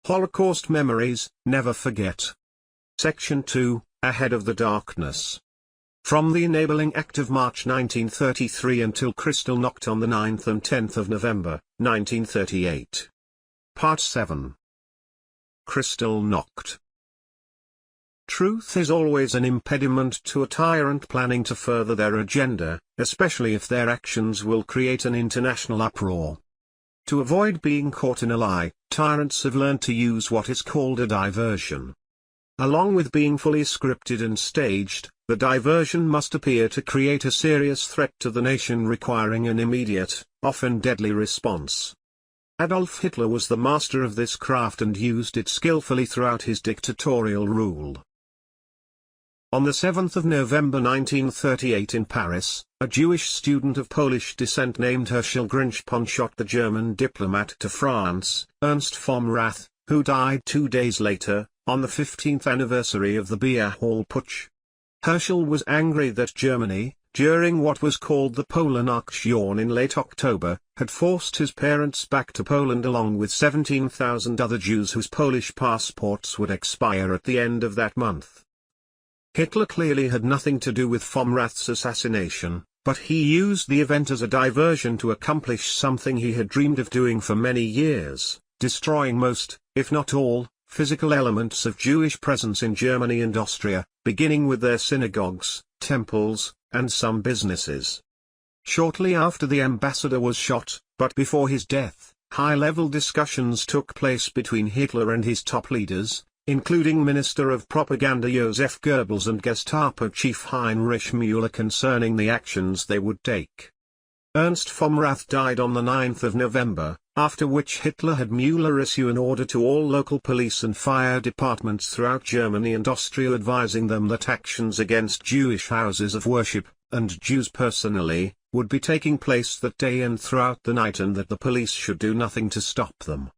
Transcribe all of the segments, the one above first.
Holocaust Memories, Never Forget. Section 2, Ahead of the Darkness. From the Enabling Act of March 1933 until Kristallnacht on the 9th and 10th of November, 1938. Part 7. Kristallnacht. Truth is always an impediment to a tyrant planning to further their agenda, especially if their actions will create an international uproar. To avoid being caught in a lie, tyrants have learned to use what is called a diversion. Along with being fully scripted and staged, the diversion must appear to create a serious threat to the nation requiring an immediate, often deadly response. Adolf Hitler was the master of this craft and used it skillfully throughout his dictatorial rule. On the 7th of November 1938 in Paris, a Jewish student of Polish descent named Herschel Grinchpon shot the German diplomat to France, Ernst vom Rath, who died 2 days later, on the 15th anniversary of the Babi Yar Putsch. Herschel was angry that Germany, during what was called the Polenaktion in late October, had forced his parents back to Poland along with 17,000 other Jews whose Polish passports would expire at the end of that month. Hitler clearly had nothing to do with von Rath's assassination, but he used the event as a diversion to accomplish something he had dreamed of doing for many years, destroying most, if not all, physical elements of Jewish presence in Germany and Austria, beginning with their synagogues, temples, and some businesses. Shortly after the ambassador was shot, but before his death, high-level discussions took place between Hitler and his top leaders, including Minister of Propaganda Joseph Goebbels and Gestapo chief Heinrich Müller concerning the actions they would take. Ernst vom Rath died on the 9th of November, after which Hitler had Müller issue an order to all local police and fire departments throughout Germany and Austria advising them that actions against Jewish houses of worship, and Jews personally, would be taking place that day and throughout the night and that the police should do nothing to stop them.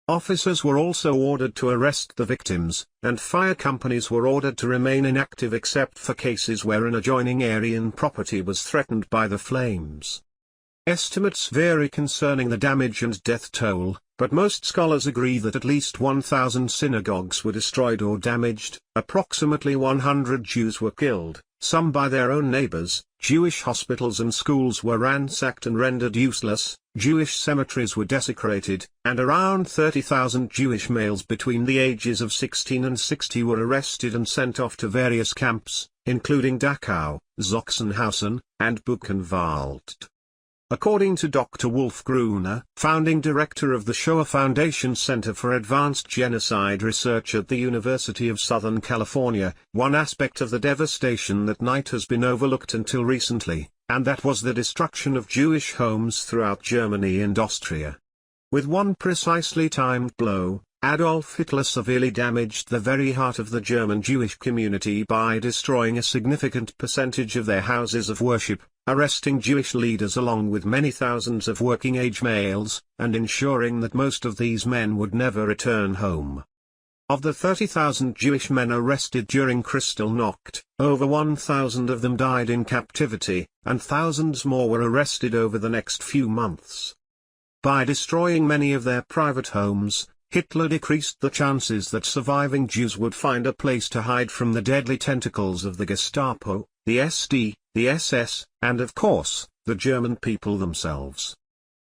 Officers were also ordered to arrest the victims, and fire companies were ordered to remain inactive except for cases where an adjoining Aryan property was threatened by the flames. Estimates vary concerning the damage and death toll, but most scholars agree that at least 1,000 synagogues were destroyed or damaged, approximately 100 Jews were killed, some by their own neighbors, Jewish hospitals and schools were ransacked and rendered useless, Jewish cemeteries were desecrated, and around 30,000 Jewish males between the ages of 16 and 60 were arrested and sent off to various camps, including Dachau, Sachsenhausen, and Buchenwald. According to Dr. Wolf Gruner, founding director of the Shoah Foundation Center for Advanced Genocide Research at the University of Southern California, one aspect of the devastation that night has been overlooked until recently, and that was the destruction of Jewish homes throughout Germany and Austria. With one precisely timed blow, Adolf Hitler severely damaged the very heart of the German Jewish community by destroying a significant percentage of their houses of worship, arresting Jewish leaders along with many thousands of working-age males, and ensuring that most of these men would never return home. Of the 30,000 Jewish men arrested during Kristallnacht, over 1,000 of them died in captivity, and thousands more were arrested over the next few months. By destroying many of their private homes, Hitler decreased the chances that surviving Jews would find a place to hide from the deadly tentacles of the Gestapo, the SD, the SS, and of course, the German people themselves.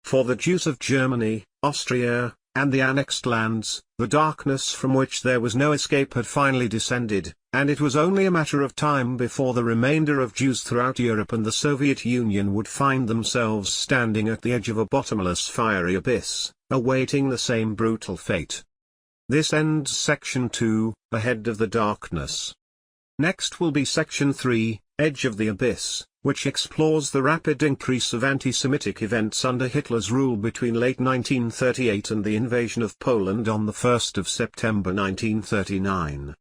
For the Jews of Germany, Austria, and the annexed lands, the darkness from which there was no escape had finally descended, and it was only a matter of time before the remainder of Jews throughout Europe and the Soviet Union would find themselves standing at the edge of a bottomless fiery abyss, awaiting the same brutal fate. This ends Section 2, Ahead of the Darkness. Next will be Section 3, Edge of the Abyss, which explores the rapid increase of anti-Semitic events under Hitler's rule between late 1938 and the invasion of Poland on the 1st of September 1939.